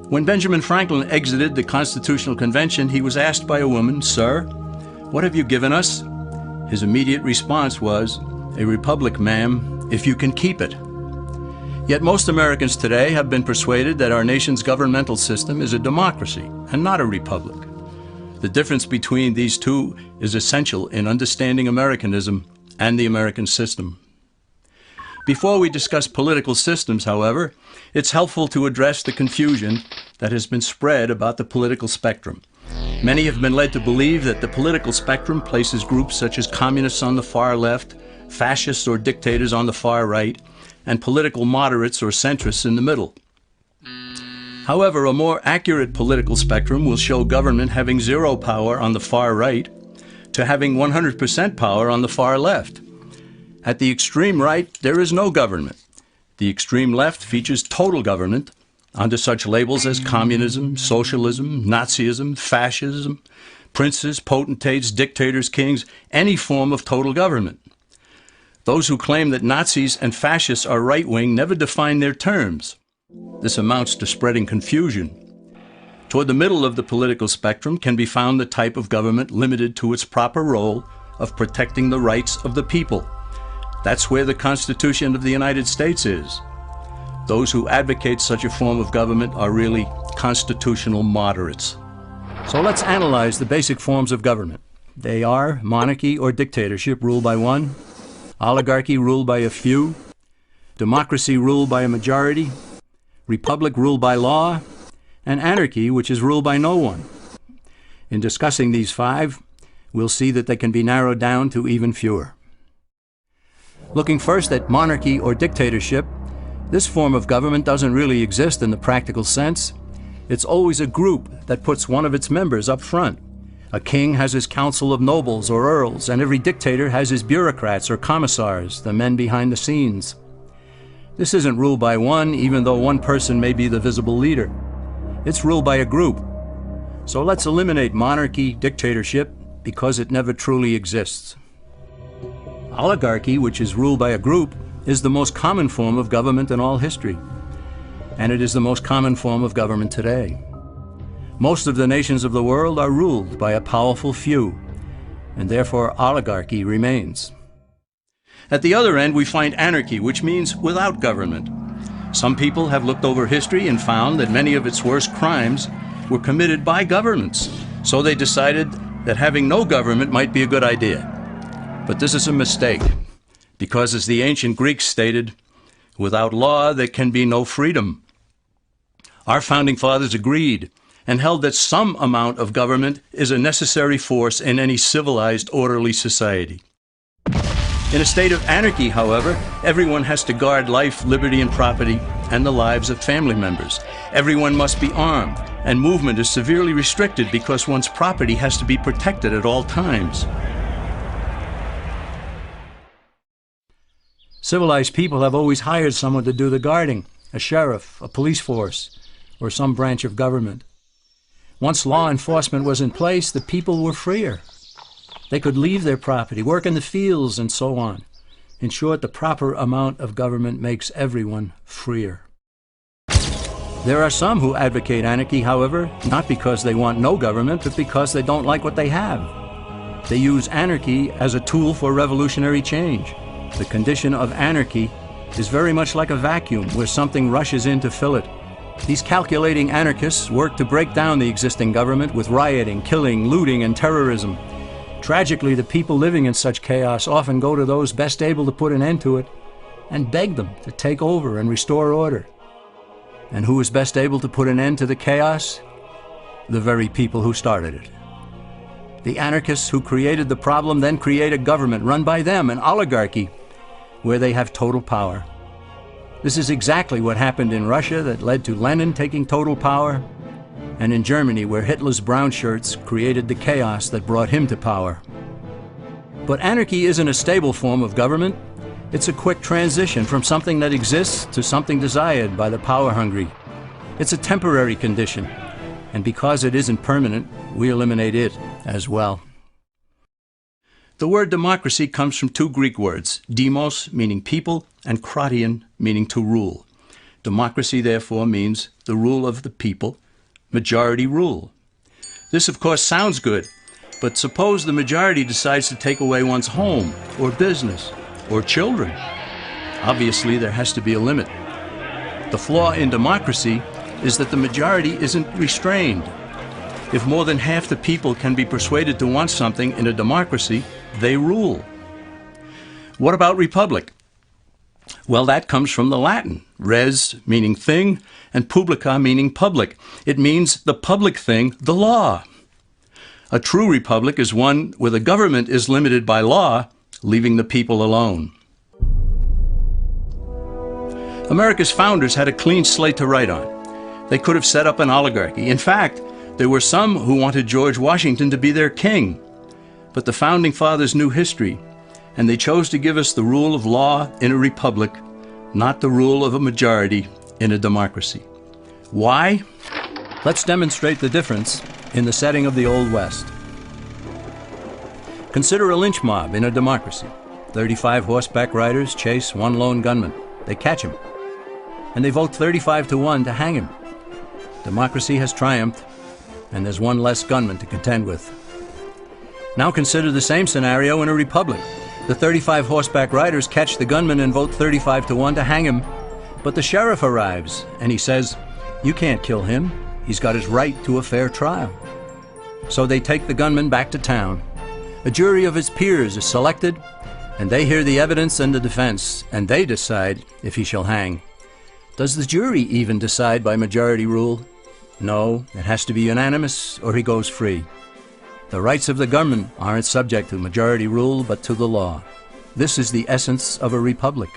When Benjamin Franklin exited the Constitutional Convention, he was asked by a woman, "Sir, what have you given us?" His immediate response was, "A republic, ma'am, if you can keep it." Yet most Americans today have been persuaded that our nation's governmental system is a democracy and not a republic. The difference between these two is essential in understanding Americanism and the American system. Before we discuss political systems, however, it's helpful to address the confusion that has been spread about the political spectrum. Many have been led to believe that the political spectrum places groups such as communists on the far left, fascists or dictators on the far right, and political moderates or centrists in the middle. However, a more accurate political spectrum will show government having zero power on the far right to having 100% power on the far left. At the extreme right, there is no government. The extreme left features total government under such labels as communism, socialism, Nazism, fascism, princes, potentates, dictators, kings, any form of total government. Those who claim that Nazis and fascists are right-wing never define their terms. This amounts to spreading confusion. Toward the middle of the political spectrum can be found the type of government limited to its proper role of protecting the rights of the people. That's where the Constitution of the United States is. Those who advocate such a form of government are really constitutional moderates. So let's analyze the basic forms of government. They are monarchy or dictatorship ruled by one, oligarchy ruled by a few, democracy ruled by a majority, republic ruled by law, and anarchy, which is ruled by no one. In discussing these five, we'll see that they can be narrowed down to even fewer. Looking first at monarchy or dictatorship, this form of government doesn't really exist in the practical sense. It's always a group that puts one of its members up front. A king has his council of nobles or earls, and every dictator has his bureaucrats or commissars, the men behind the scenes. This isn't ruled by one, even though one person may be the visible leader. It's ruled by a group. So let's eliminate monarchy, dictatorship, because it never truly exists. Oligarchy, which is ruled by a group, is the most common form of government in all history. And it is the most common form of government today. Most of the nations of the world are ruled by a powerful few, and therefore oligarchy remains. At the other end, we find anarchy, which means without government. Some people have looked over history and found that many of its worst crimes were committed by governments, so they decided that having no government might be a good idea. But this is a mistake, because as the ancient Greeks stated, without law there can be no freedom. Our founding fathers agreed and held that some amount of government is a necessary force in any civilized, orderly society. In a state of anarchy, however, everyone has to guard life, liberty, and property, and the lives of family members. Everyone must be armed, and movement is severely restricted because one's property has to be protected at all times. Civilized people have always hired someone to do the guarding, a sheriff, a police force, or some branch of government. Once law enforcement was in place, the people were freer. They could leave their property, work in the fields, and so on. In short, the proper amount of government makes everyone freer. There are some who advocate anarchy, however, not because they want no government, but because they don't like what they have. They use anarchy as a tool for revolutionary change. The condition of anarchy is very much like a vacuum where something rushes in to fill it. These calculating anarchists work to break down the existing government with rioting, killing, looting, and terrorism. Tragically, the people living in such chaos often go to those best able to put an end to it and beg them to take over and restore order. And who is best able to put an end to the chaos? The very people who started it. The anarchists who created the problem then create a government run by them, an oligarchy, where they have total power. This is exactly what happened in Russia that led to Lenin taking total power, and in Germany where Hitler's brown shirts created the chaos that brought him to power. But anarchy isn't a stable form of government. It's a quick transition from something that exists to something desired by the power-hungry. It's a temporary condition, and because it isn't permanent, we eliminate it as well. The word democracy comes from two Greek words, demos, meaning people, and kratein, meaning to rule. Democracy, therefore, means the rule of the people, majority rule. This, of course, sounds good, but suppose the majority decides to take away one's home, or business, or children. Obviously, there has to be a limit. The flaw in democracy is that the majority isn't restrained. If more than half the people can be persuaded to want something in a democracy, they rule. What about republic? Well, that comes from the Latin, res meaning thing, and publica meaning public. It means the public thing, the law. A true republic is one where the government is limited by law, leaving the people alone. America's founders had a clean slate to write on. They could have set up an oligarchy. In fact, there were some who wanted George Washington to be their king. But the founding fathers knew history, and they chose to give us the rule of law in a republic, not the rule of a majority in a democracy. Why? Let's demonstrate the difference in the setting of the Old West. Consider a lynch mob in a democracy. 35 horseback riders chase one lone gunman. They catch him, and they vote 35-1 to hang him. Democracy has triumphed, and there's one less gunman to contend with. Now consider the same scenario in a republic. The 35 horseback riders catch the gunman and vote 35-1 to hang him, but the sheriff arrives, and he says, "You can't kill him. He's got his right to a fair trial." So they take the gunman back to town. A jury of his peers is selected, and they hear the evidence and the defense, and they decide if he shall hang. Does the jury even decide by majority rule? No, it has to be unanimous or he goes free. The rights of the gunman aren't subject to majority rule, but to the law. This is the essence of a republic.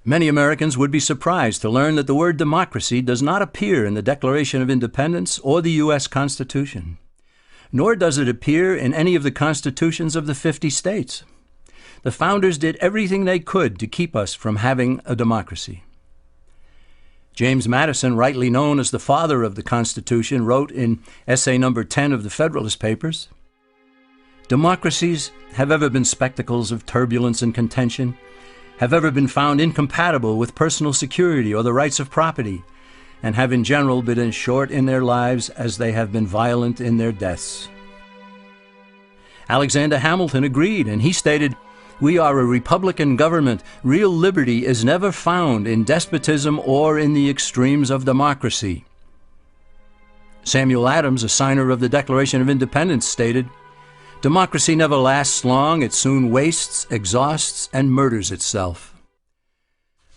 Many Americans would be surprised to learn that the word democracy does not appear in the Declaration of Independence or the U.S. Constitution, nor does it appear in any of the constitutions of the 50 states. The founders did everything they could to keep us from having a democracy. James Madison, rightly known as the father of the Constitution, wrote in essay number 10 of the Federalist Papers, "Democracies have ever been spectacles of turbulence and contention, have ever been found incompatible with personal security or the rights of property, and have in general been as short in their lives as they have been violent in their deaths." Alexander Hamilton agreed, and he stated, "We are a republican government. Real liberty is never found in despotism or in the extremes of democracy." Samuel Adams, a signer of the Declaration of Independence, stated, "Democracy never lasts long. It soon wastes, exhausts, and murders itself."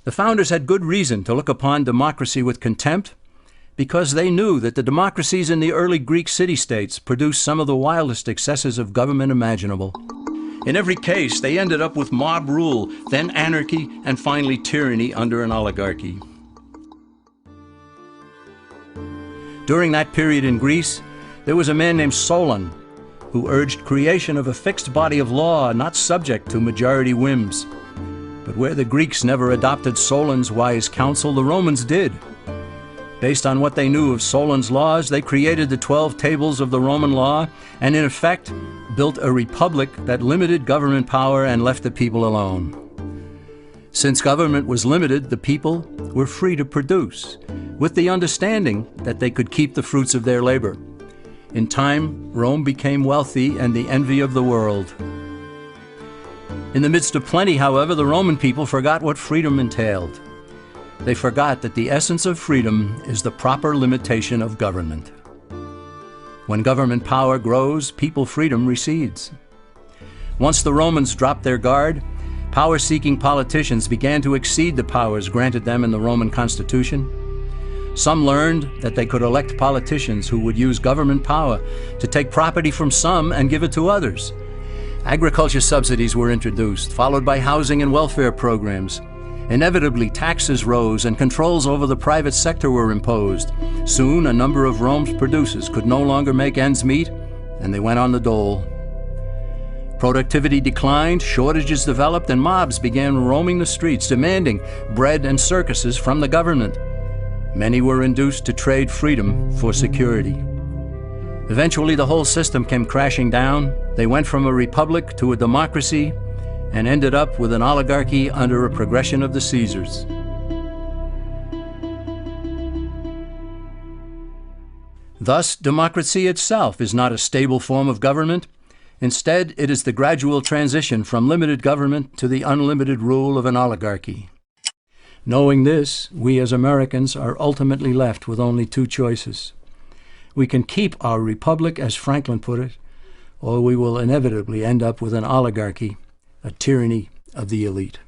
The founders had good reason to look upon democracy with contempt, because they knew that the democracies in the early Greek city-states produced some of the wildest excesses of government imaginable. In every case, they ended up with mob rule, then anarchy, and finally tyranny under an oligarchy. During that period in Greece, there was a man named Solon who urged creation of a fixed body of law not subject to majority whims. But where the Greeks never adopted Solon's wise counsel, the Romans did. Based on what they knew of Solon's laws, they created the 12 tables of the Roman law and, in effect, built a republic that limited government power and left the people alone. Since government was limited, the people were free to produce, with the understanding that they could keep the fruits of their labor. In time, Rome became wealthy and the envy of the world. In the midst of plenty, however, the Roman people forgot what freedom entailed. They forgot that the essence of freedom is the proper limitation of government. When government power grows, people freedom recedes. Once the Romans dropped their guard, power-seeking politicians began to exceed the powers granted them in the Roman Constitution. Some learned that they could elect politicians who would use government power to take property from some and give it to others. Agriculture subsidies were introduced, followed by housing and welfare programs. Inevitably, taxes rose and controls over the private sector were imposed. Soon, a number of Rome's producers could no longer make ends meet, and they went on the dole. Productivity declined, shortages developed, and mobs began roaming the streets, demanding bread and circuses from the government. Many were induced to trade freedom for security. Eventually, the whole system came crashing down. They went from a republic to a democracy, and ended up with an oligarchy under a progression of the Caesars. Thus, democracy itself is not a stable form of government. Instead, it is the gradual transition from limited government to the unlimited rule of an oligarchy. Knowing this, we as Americans are ultimately left with only two choices. We can keep our republic, as Franklin put it, or we will inevitably end up with an oligarchy, a tyranny of the elite.